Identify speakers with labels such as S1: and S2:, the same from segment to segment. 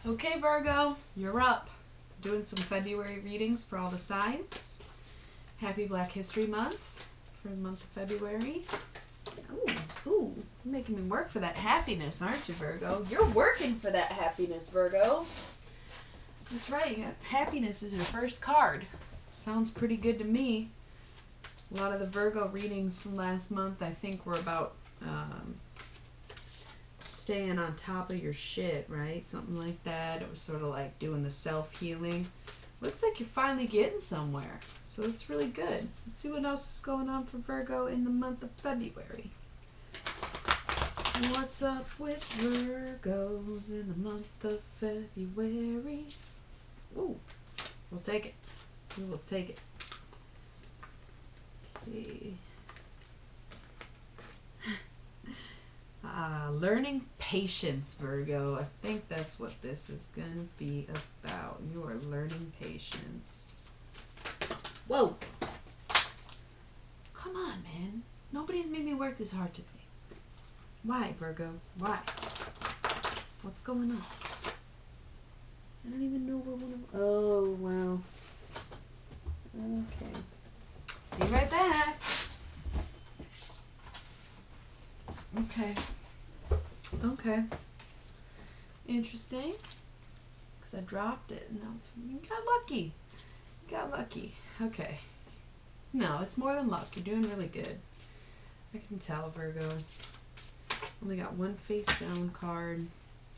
S1: Okay, Virgo, you're up. Doing some February readings for all the signs. Happy Black History Month for the month of February. Ooh, you're making me work for that happiness, aren't you, Virgo? You're working for that happiness, Virgo. That's right, happiness is your first card. Sounds pretty good to me. A lot of the Virgo readings from last month, I think, were about staying on top of your shit, right? Something like that. It was sort of like doing the self-healing. Looks like you're finally getting somewhere. So it's really good. Let's see what else is going on for Virgo in the month of February. What's up with Virgos in the month of February? Ooh, we'll take it. We will take it. Okay. Learning patience, Virgo. I think that's what this is going to be about. You are learning patience. Whoa! Come on, man. Nobody's made me work this hard today. Why, Virgo? Why? What's going on? I don't even know where one of... Oh, wow. Okay. Be right back. Okay. Okay. Interesting. Because I dropped it. No, you got lucky. You got lucky. Okay. No, it's more than luck. You're doing really good. I can tell, Virgo. Only got one face down card.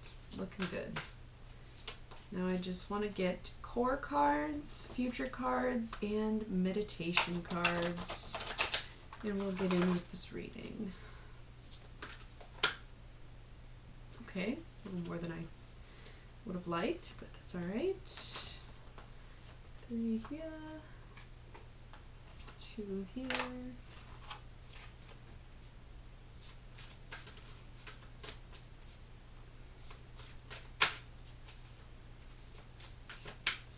S1: It's looking good. Now I just want to get core cards, future cards, and meditation cards. And we'll get in with this reading. Okay, a little more than I would have liked, but that's alright. 3 here, 2 here.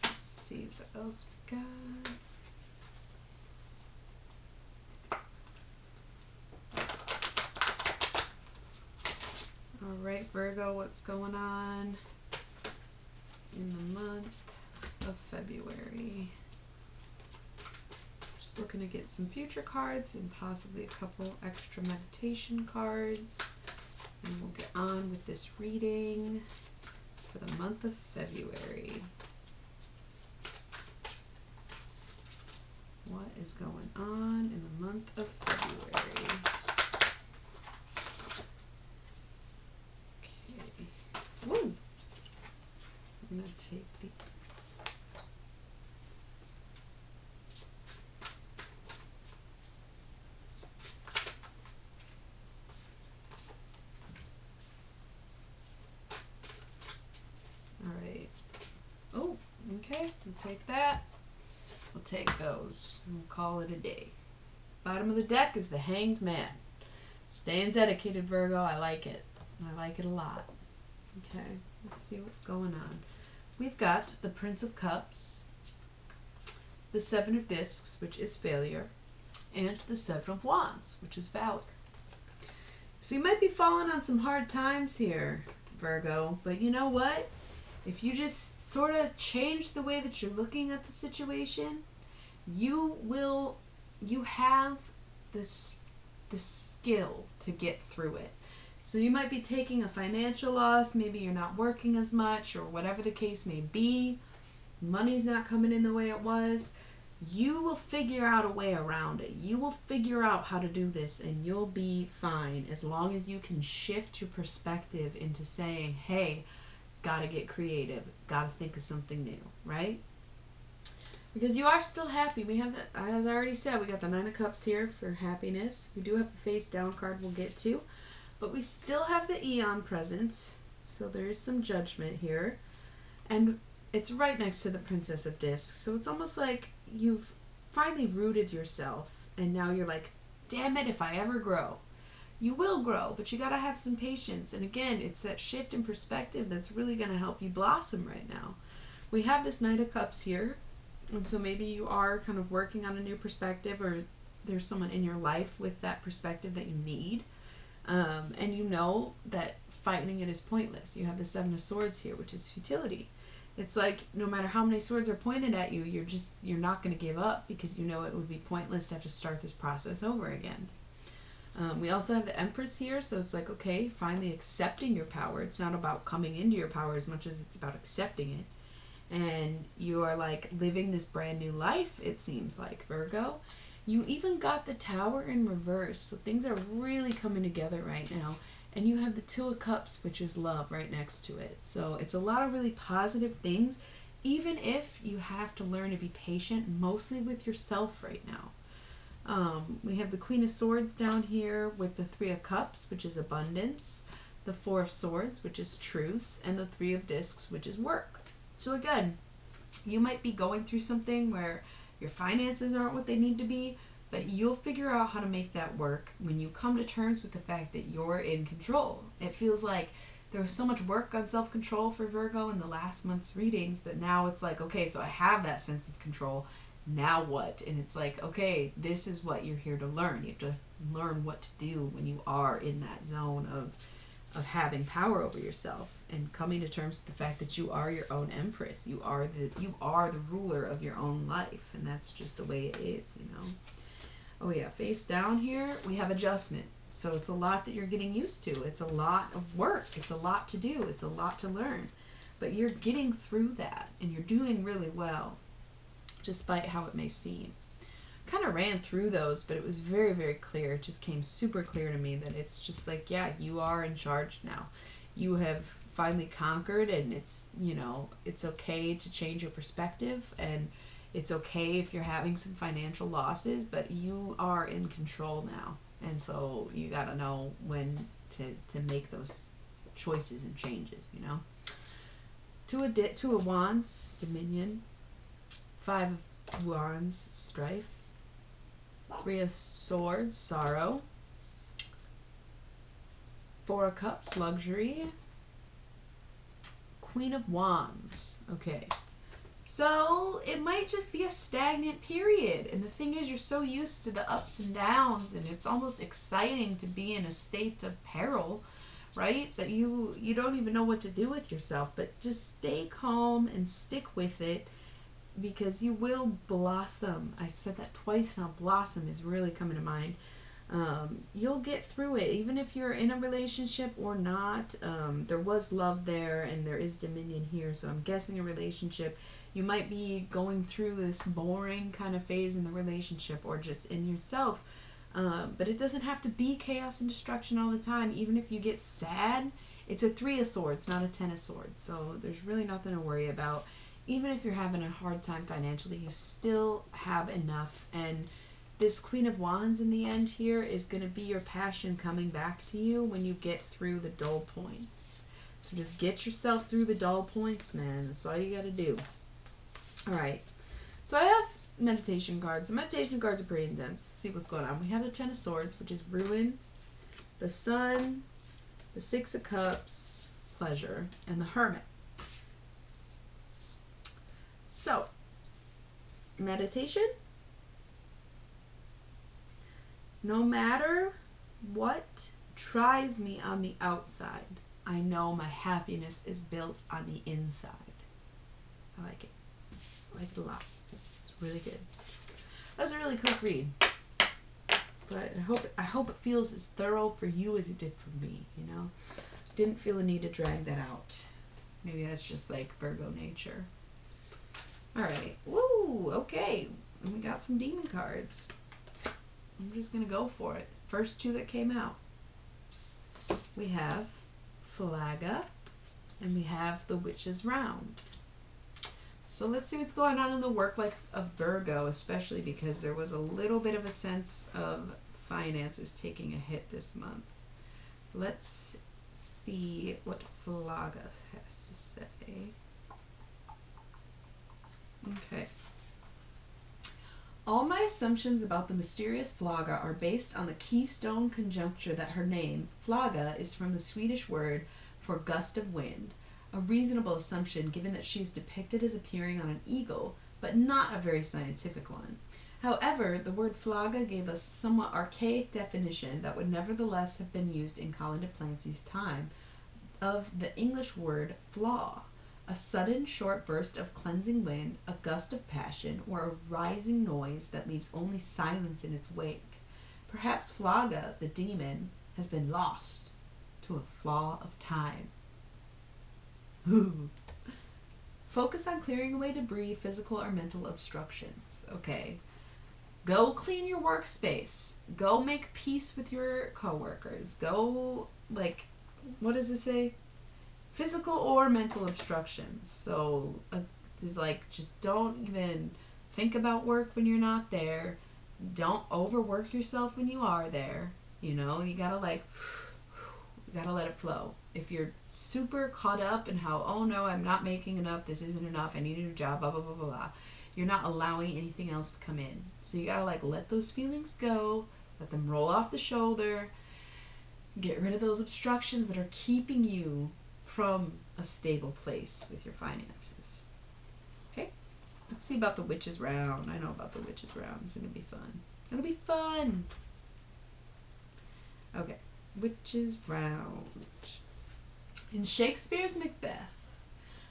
S1: Let's see what else we got. Alright, Virgo, what's going on in the month of February? Just looking to get some future cards and possibly a couple extra meditation cards. And we'll get on with this reading for the month of February. What is going on in the month of February? Okay. Woo! I'm going to take these. Alright. Oh, okay. We'll take that. We'll take those. And we'll call it a day. Bottom of the deck is the Hanged Man. Staying dedicated, Virgo. I like it. I like it a lot. Okay. Let's see what's going on. We've got the Prince of Cups, the Seven of Discs, which is failure, and the Seven of Wands, which is valor. So you might be falling on some hard times here, Virgo, but you know what? If you just sort of change the way that you're looking at the situation, you have the skill to get through it. So you might be taking a financial loss, maybe you're not working as much, or whatever the case may be. Money's not coming in the way it was. You will figure out a way around it. You will figure out how to do this, and you'll be fine as long as you can shift your perspective into saying, hey, gotta get creative, gotta think of something new, right? Because you are still happy. We have, as I already said, we got the Nine of Cups here for happiness. We do have the face down card we'll get to. But we still have the Eon present. So there is some judgment here. And it's right next to the Princess of Discs. So it's almost like you've finally rooted yourself. And now you're like, damn it, if I ever grow. You will grow, but you got to have some patience. And again, it's that shift in perspective that's really going to help you blossom right now. We have this Knight of Cups here. And so maybe you are kind of working on a new perspective, or there's someone in your life with that perspective that you need. And you know that fighting it is pointless. You have the Seven of Swords here, which is futility. It's like no matter how many swords are pointed at you, you're not going to give up because you know it would be pointless to have to start this process over again. We also have the Empress here, so it's like, okay, finally accepting your power. It's not about coming into your power as much as it's about accepting it. And you are like living this brand new life, it seems like, Virgo. You even got the Tower in reverse, so things are really coming together right now. And you have the Two of Cups, which is love, right next to it. So it's a lot of really positive things, even if you have to learn to be patient, mostly with yourself right now. We have the Queen of Swords down here with the Three of Cups, which is abundance, the Four of Swords, which is truth, and the Three of Discs, which is work. So again, you might be going through something where your finances aren't what they need to be, but you'll figure out how to make that work when you come to terms with the fact that you're in control. It feels like there was so much work on self-control for Virgo in the last month's readings that now it's like, okay, so I have that sense of control. Now what? And it's like, okay, this is what you're here to learn. You have to learn what to do when you are in that zone of having power over yourself and coming to terms with the fact that you are your own empress. You are the ruler of your own life, and that's just the way it is, you know. Oh yeah, face down here we have adjustment. So it's a lot that you're getting used to. It's a lot of work. It's a lot to do. It's a lot to learn. But you're getting through that, and you're doing really well, despite how it may seem. Kind of ran through those, but it was very, very clear. It just came super clear to me that it's just like, yeah, you are in charge now. You have finally conquered, and it's, you know, it's okay to change your perspective, and it's okay if you're having some financial losses, but you are in control now. And so you got to know when to make those choices and changes, you know. Two of Wands, Dominion. Five of Wands, Strife. Three of Swords, Sorrow. Four of Cups, Luxury. Queen of Wands. Okay. So it might just be a stagnant period, and the thing is, you're so used to the ups and downs, and it's almost exciting to be in a state of peril, right? That you don't even know what to do with yourself. But just stay calm and stick with it, because you will blossom. I said that twice now. Blossom is really coming to mind. You'll get through it, even if you're in a relationship or not. There was love there, and there is dominion here, so I'm guessing a relationship. You might be going through this boring kind of phase in the relationship or just in yourself, but it doesn't have to be chaos and destruction all the time. Even if you get sad, it's a Three of Swords, not a Ten of Swords, so there's really nothing to worry about. Even if you're having a hard time financially, you still have enough. And this Queen of Wands in the end here is going to be your passion coming back to you when you get through the dull points. So just get yourself through the dull points, man. That's all you got to do. Alright. So I have meditation cards. The meditation cards are pretty intense. Let's see what's going on. We have the Ten of Swords, which is ruin, the Sun, the Six of Cups, pleasure, and the Hermit. So, meditation. No matter what tries me on the outside, I know my happiness is built on the inside. I like it. I like it a lot. It's really good. That was a really quick read. But I hope it feels as thorough for you as it did for me, you know? Didn't feel a need to drag that out. Maybe that's just like Virgo nature. Alright. Woo! Okay. We got some demon cards. I'm just going to go for it. First two that came out. We have Flaga, and we have the Witch's Round. So let's see what's going on in the work life of Virgo, especially because there was a little bit of a sense of finances taking a hit this month. Let's see what Flaga has to say. Okay. All my assumptions about the mysterious Flaga are based on the keystone conjuncture that her name, Flaga, is from the Swedish word for gust of wind. A reasonable assumption given that she is depicted as appearing on an eagle, but not a very scientific one. However, the word Flaga gave a somewhat archaic definition that would nevertheless have been used in Colin de Plancy's time, of the English word flaw, a sudden short burst of cleansing wind, a gust of passion, or a rising noise that leaves only silence in its wake. Perhaps Flaga, the demon, has been lost to a flaw of time. Focus on clearing away debris, physical or mental obstructions. Okay. Go clean your workspace. Go make peace with your coworkers. Go, like, what does it say? Physical or mental obstructions. So, it's like, just don't even think about work when you're not there. Don't overwork yourself when you are there. You know, you gotta, like, you gotta let it flow. If you're super caught up in how, oh no, I'm not making enough, this isn't enough, I need a new job, blah, blah, blah, blah, blah, you're not allowing anything else to come in. So you gotta, like, let those feelings go, let them roll off the shoulder, get rid of those obstructions that are keeping you from a stable place with your finances. Okay? Let's see about the witch's round. I know about the witch's round. It's gonna be fun. It'll be fun! Okay. Witch's round. In Shakespeare's Macbeth,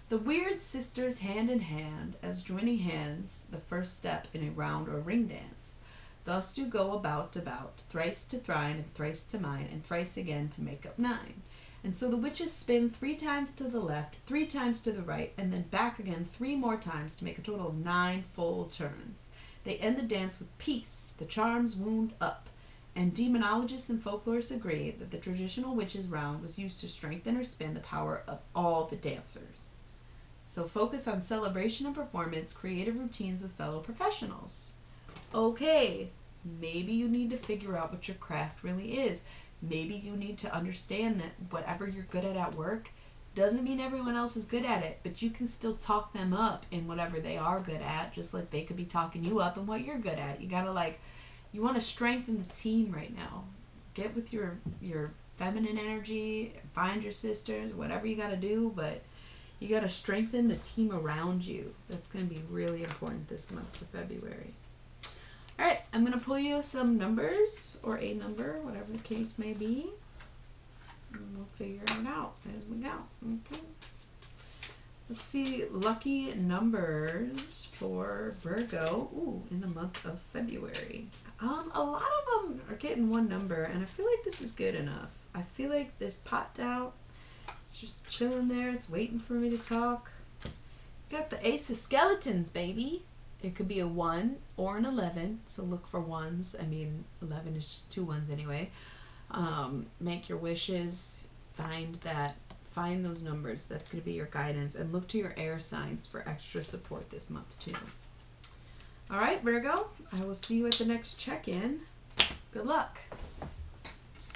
S1: the weird sisters hand in hand, as joining hands, the first step in a round or ring dance. Thus do go about, thrice to thrine, and thrice to mine, and thrice again to make up 9. And so the witches spin 3 times to the left, 3 times to the right, and then back again 3 more times to make a total of 9 full turns. They end the dance with peace, the charms wound up, and demonologists and folklorists agree that the traditional witches' round was used to strengthen or spin the power of all the dancers. So focus on celebration and performance, creative routines with fellow professionals. Okay, maybe you need to figure out what your craft really is. Maybe you need to understand that whatever you're good at work doesn't mean everyone else is good at it, but you can still talk them up in whatever they are good at, just like they could be talking you up in what you're good at. You gotta, like, you want to strengthen the team right now. Get with your feminine energy, find your sisters, whatever you gotta do, but you gotta strengthen the team around you. That's gonna be really important this month of February. Alright, I'm going to pull you some numbers, or a number, whatever the case may be. And we'll figure it out as we go. Okay. Let's see, lucky numbers for Virgo, in the month of February. A lot of them are getting one number, and I feel like this is good enough. I feel like this popped out. It's just chilling there. It's waiting for me to talk. Got the Ace of Skeletons, baby. It could be a 1 or an 11, so look for 1s. I mean, 11 is just 2 1s anyway. Make your wishes, find those numbers. That could be your guidance, and look to your air signs for extra support this month too. Alright, Virgo, I will see you at the next check-in. Good luck.